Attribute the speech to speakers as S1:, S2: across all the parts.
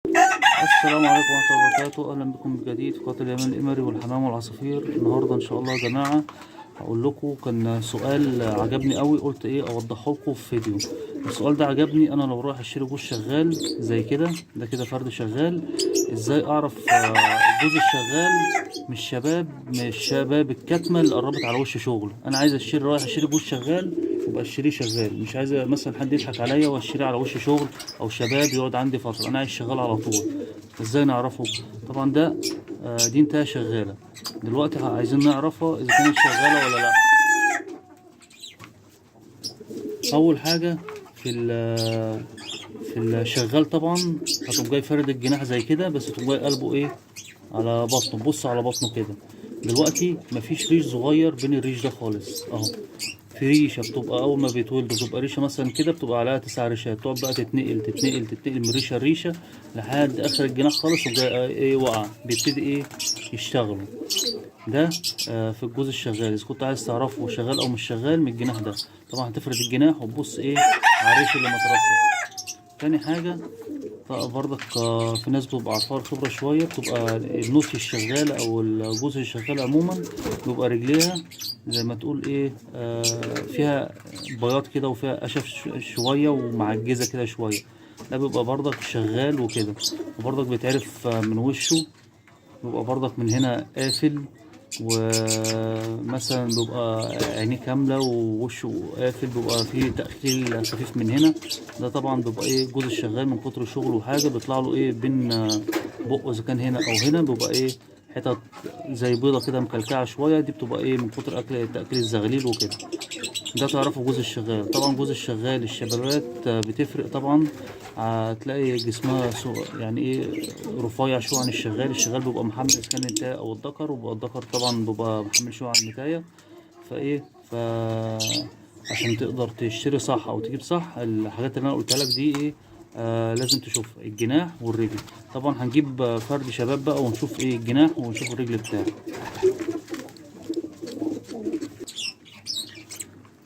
S1: السلام عليكم ورحمة الله وبركاته. أهلا بكم من جديد في قناة اليمن الإمري والحمام والعصافير. النهاردة إن شاء الله يا جماعة هقول لكم كان سؤال عجبني قوي، قلت إيه أوضحه لكم في فيديو. السؤال ده عجبني، أنا لو رايح أشتري جوز شغال زي كده، ده كده فرد شغال، إزاي أعرف الجوز الشغال مش شباب الكتمة اللي قربت على وش شغل. أنا عايز أشتري، رايح أشتري جوز شغال يبقى اشتريه شغال، مش عايز مثلا حد يضحك عليا واشتريه على وش شغل او شباب يقعد عندي فتره. انا عايز شغال على طول. ازاي نعرفه؟ طبعا ده دي انتهى شغاله. دلوقتي عايزين نعرفها اذا كانت شغاله ولا لا. اول حاجه في في الشغال طبعا هتقوم جاي فارد الجناح زي كده، بس تقوم جاي قلبه ايه على بطنه. بص على بطنه كده. دلوقتي مفيش ريش صغير بين الريش ده خالص اهو. في ريشه بتبقى اول ما بيتولدوا بتبقى ريشه مثلا كده، بتبقى عليها 9 ريشات، تقعد بقى تتنقل من ريشه لريشه لحد اخر الجناح خالص، وجاي ايه وقع بيبتدي ايه يشتغلوا. ده في الجوز الشغال. اذا كنت عايز تعرفه شغال او مش شغال من الجناح ده، طبعا هتفرد الجناح وتبص ايه على الريش اللي مترصص. تاني حاجه برضك في ناس بتبقى عارفة الخبرة شوية، بتبقى النوتي الشغالة أو الجوز الشغال عموما بيبقى رجليها زي ما تقول إيه فيها بياض كده وفيها قشف شوية ومعجزة كده شوية. ده بيبقى برضك شغال وكده. وبرضك بيتعرف من وشه، بيبقى برضك من هنا قافل، ومثلا بيبقى عينيه كاملة ووشه قافل، بيبقى فيه تأخير خفيف من هنا. ده طبعا بيبقى ايه جوز الشغال من كتر شغله وحاجة بيطلع له ايه بين بقه، اذا كان هنا او هنا بيبقى ايه حتت زي بيضة كده مكلكعة شوية. دي بتبقى ايه من كتر تأكل الزغليل وكده. ده تعرفه جوز الشغال. طبعا جوز الشغال الشبابات بتفرق طبعا. هتلاقي جسمها يعني ايه رفيع شوية عن الشغال. الشغال بيبقى محمل اذا كان النتاية او الذكر، وبيبقى الذكر طبعا بيبقى محمل شوية عن النتاية. فايه عشان تقدر تشتري صح او تجيب صح الحاجات اللي انا قلتها لك دي ايه لازم تشوف الجناح والرجل. طبعا هنجيب فرد شباب بقى ونشوف ايه الجناح ونشوف الرجل بتاعه.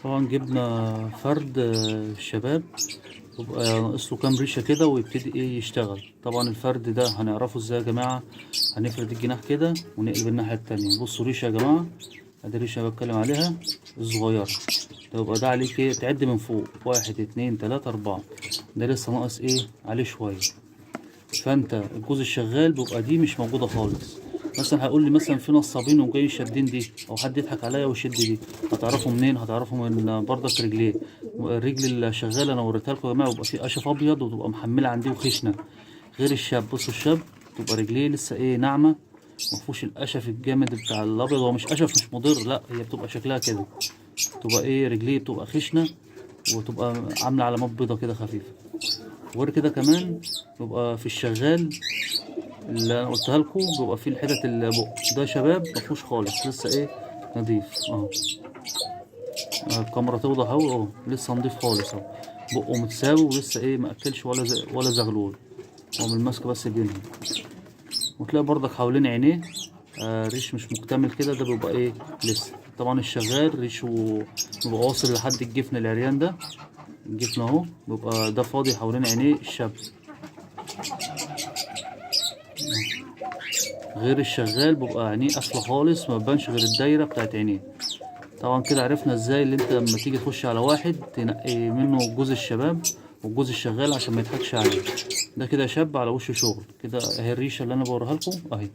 S1: طبعا جبنا فرد شباب، يبقى ناقص له كام ريشه كده ويبتدي ايه يشتغل. طبعا الفرد ده هنعرفه ازاي يا جماعه؟ هنفرد الجناح كده ونقلب الناحيه التانية. بصوا ريشه يا جماعه، ادي الريشه اللي بتكلم عليها الصغيره. ده يبقى ده عليك ايه تعد من فوق، 1 2 3 4. ده لسه ناقص ايه عليه شويه. فانت الجوز الشغال بيبقى دي مش موجوده خالص. مثلا هيقول لي مثلا في نصابين وجاي شادين دي، او حد يضحك عليا ويشد دي. هتعرفه منين؟ هتعرفه من برضك رجليه. الرجل الشغاله انا وريتها لكم يا جماعه، بيبقى في قشف ابيض وتبقى محمله عندي وخشنه، غير الشاب. بصوا الشاب تبقى رجليه لسه ايه ناعمه، مفهوش القشف الجامد بتاع الابيض. هو مش قشف مش مضر، لا هي بتبقى شكلها كده، تبقى ايه رجليه بتبقى خشنه وتبقى عامله علامات بيضه كده خفيفه. وغير كده كمان بيبقى في الشغال اللي انا قلتها لكم بيبقى فيه الحتت البق ده شباب مفهوش خالص، لسه ايه نضيف اهو. الكاميرا توضح اهو لسه نضيف خالص اهو. بقه متساوي ولسه ايه مأكلش ولا زغلول، هو من الماسك بس بينهم. وتلاقي برضك حوالين عينيه ريش مش مكتمل كده، ده بيبقى ايه لسه. طبعا الشغال ريشه بيبقى واصل لحد الجفن العريان ده. الجفن اهو بيبقى ده فاضي حوالين عينيه الشاب، غير الشغال بيبقى عينيه قافله خالص، ما بيبانش غير الدايره بتاعت عينيه. طبعا كده عرفنا ازاي اللي انت لما تيجي تخش على واحد تنقي منه جوز الشباب والجوز الشغال عشان ما يضحكش عليه. ده كده شاب على وش شغل كده اهي الريشه اللي انا بوريها لكم اهي.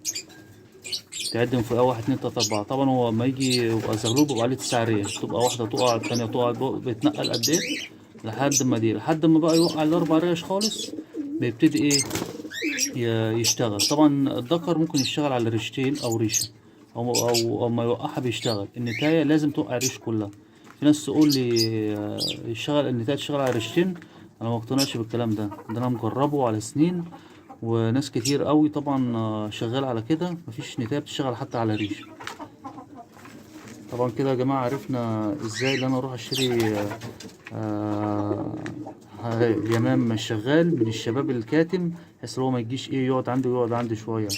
S1: تعد من فوق 1 2 3 4. طبعا هو لما يجي يبقى زغلول بيبقى عليه 9 ريش، تبقى واحده تقع التانيه تقع، بيتنقل قد ايه لحد ما بقى يوقع الاربع ريش خالص، بيبتدي ايه يشتغل. طبعا الذكر ممكن يشتغل على ريشتين او ريشه، او ما يوقعها بيشتغل. النتايه لازم توقع ريش كلها. في ناس تقول لي يشتغل النتايه تشتغل على ريشتين، انا ما اقتنعش بالكلام ده. ده انا مجربه على سنين، وناس كتير قوي طبعا شغال على كده، مفيش نتايه بتشتغل حتى على ريش. طبعا كده يا جماعه عرفنا ازاي اللي انا اروح اشتري آه اليمام شغال من الشباب الكاتم، بحيث هو ما يجيش ايه يقعد عنده ويقعد عندي شويه.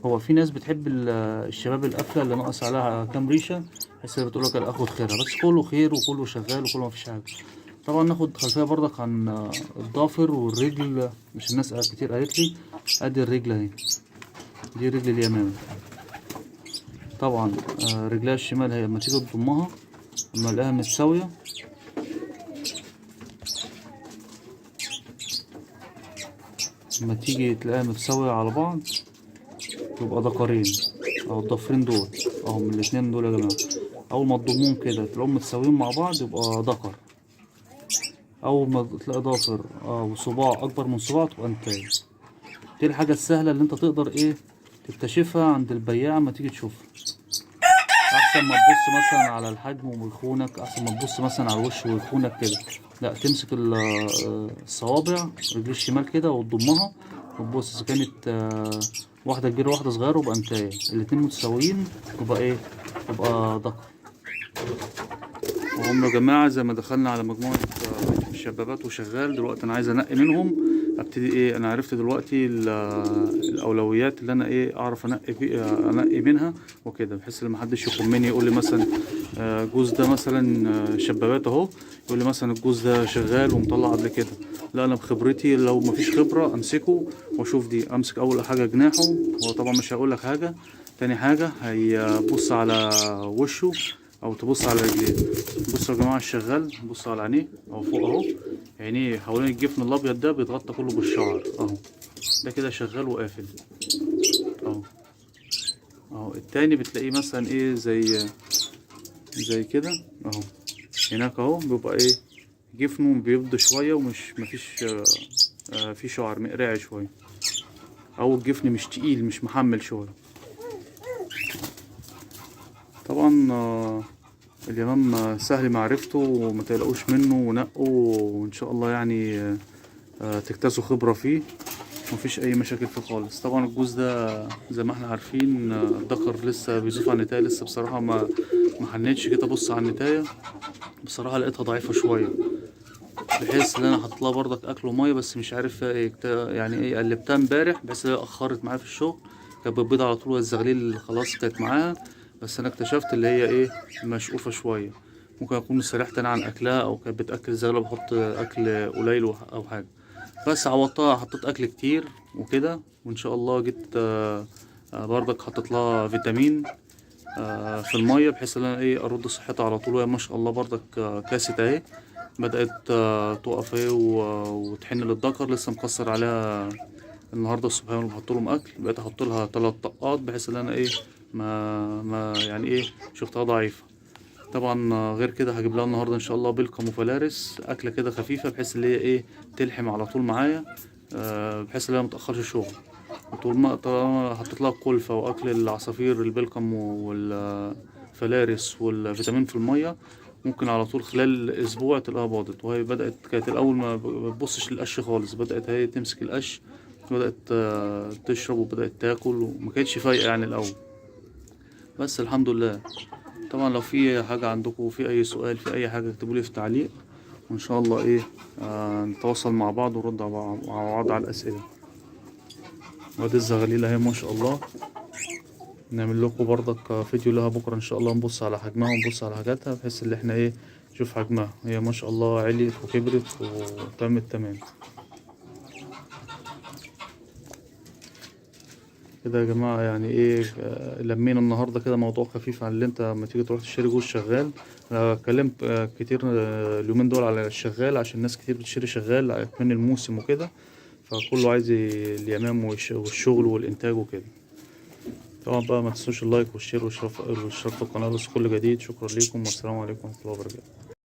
S1: هو في ناس بتحب الشباب القفله اللي ناقص عليها كام ريشه، بحيث بتقول لك اخد خيرها، بس كله خير وكله شغال وكله ما فيش حاجه. طبعا ناخد خلفية برضك عن الضافر والرجل، مش الناس كتير قالت لي. ادي الرجل اهي، دي رجل اليمامة. طبعا رجلها الشمال هي لما تيجي تضمها لما الاقيها متساوية، لما تيجي تلاقيها متساوية على بعض يبقى ذكرين، او الضفرين دول اهو من الاتنين دول يا جماعة. اول ما تضمهم كده تلاقيهم متساويين مع بعض يبقى ذكر. اول ما تلاقي ضافر وصباع اكبر من صباع تبقى انتايه. دي الحاجة السهلة اللي انت تقدر ايه تكتشفها عند البياع اما تيجي تشوفها. احسن ما تبص مثلا على الحجم ويخونك، احسن ما تبص مثلا على الوش ويخونك كده. لا، تمسك الصوابع رجل الشمال كده وتضمها وتبص اذا كانت واحدة كبيرة واحدة صغيرة يبقى انتايه، الاتنين متساويين يبقى ايه، يبقى ذكر. وهم يا جماعة زي ما دخلنا على مجموعة شبابات وشغال، دلوقتي انا عايز انقي منهم. ابتدي ايه، انا عرفت دلوقتي الاولويات اللي انا ايه اعرف انقي منها وكده، بحيث ان محدش يخمني يقول لي مثلا الجوز ده مثلا شبابات اهو، يقول لي مثلا الجوز ده شغال ومطلع قبل كده. لا، انا بخبرتي لو مفيش خبرة امسكه واشوف. دي امسك اول حاجة جناحه، هو طبعا مش هقول لك حاجة. تاني حاجة هيبص على وشه او تبص على رجليه. بصوا يا جماعه الشغال، بصوا على عينيه اهو فوق اهو، عينيه حوالين الجفن الابيض ده بيتغطى كله بالشعر اهو، ده كده شغال وقافل اهو. اهو التاني بتلاقيه مثلا ايه زي كده اهو، هناك اهو بيبقى ايه جفنه بيبض شويه ومش مفيش في شعر مقرع شويه، او الجفن مش تقيل مش محمل شويه. طبعا اليمام سهل معرفته وما تقلقوش منه ونقوا، وان شاء الله يعني تكتسوا خبرة فيه، مفيش اي مشاكل فيه خالص. طبعا الجوز ده زي ما احنا عارفين الذكر لسه بيزوف على النتاية، لسه بصراحة ما حنيتش كده ابص على النتاية، بصراحة لقيتها ضعيفة شوية، بحيث ان انا حاطط لها برضك اكل وميه، بس مش عارف فيها ايه يعني ايه. قلبتها امبارح بحيث هي اخرت معايا في الشغل، كانت بتبيض على طول والزغليل خلاص كانت معاها، بس انا اكتشفت اللي هي ايه مشقوفه شويه. ممكن اكون سرحت انا عن اكلها، او كانت بتاكل الزغلة بحط اكل قليل او حاجه، بس عوضتها حطيت اكل كتير وكده. وان شاء الله جيت برضك حطيت لها فيتامين في الميه، بحيث ان انا ايه ارد صحتها على طول. وهي ما شاء الله برضك كاست اهي، بدأت تقف اهي وتحن للذكر. لسه مكسر عليها النهارده الصبح وانا بحط لهم اكل، بقيت احط لها 3 طقات بحيث ان انا ايه ما يعني ايه شفتها ضعيفه. طبعا غير كده هجيب لها النهارده ان شاء الله بلقم وفلارس، اكله كده خفيفه بحيث ان هي ايه تلحم على طول معايا، بحيث ان هي متاخرش شغل. وطول ما طالما حطيت لها الكلفه واكل العصافير البلقم والفلارس والفيتامين في الميه، ممكن على طول خلال اسبوع تلاقيها باضت. وهي كانت الاول ما بتبصش للقش خالص، بدات هي تمسك القش، بدات تشرب وبدات تاكل، وما كانتش فايقه يعني الاول، بس الحمد لله. طبعا لو في حاجه عندكم، في اي سؤال في اي حاجه اكتبوا لي في تعليق، وان شاء الله ايه نتواصل مع بعض ونرد مع بعض على الاسئله. وادي الزغاليل اهي ما شاء الله. نعمل لكم برضك فيديو لها بكره ان شاء الله، نبص على حجمها ونبص على حاجاتها، بحيث ان احنا ايه نشوف حجمها. هي ما شاء الله عليت وكبرت وتمت تمام كده يا جماعه. يعني ايه لمينا النهارده كده موضوع خفيف عن اللي انت لما تيجي تروح تشتري جوز شغال. انا اتكلمت كتير اليومين دول على الشغال، عشان ناس كتير بتشتري شغال من الموسم وكده، فكله عايز اليمام والشغل والانتاج وكده. طبعا بقى ما تنسوش اللايك والشير والاشتراك في القناة لكل جديد. شكرا لكم والسلام عليكم ورحمة الله وبركاته.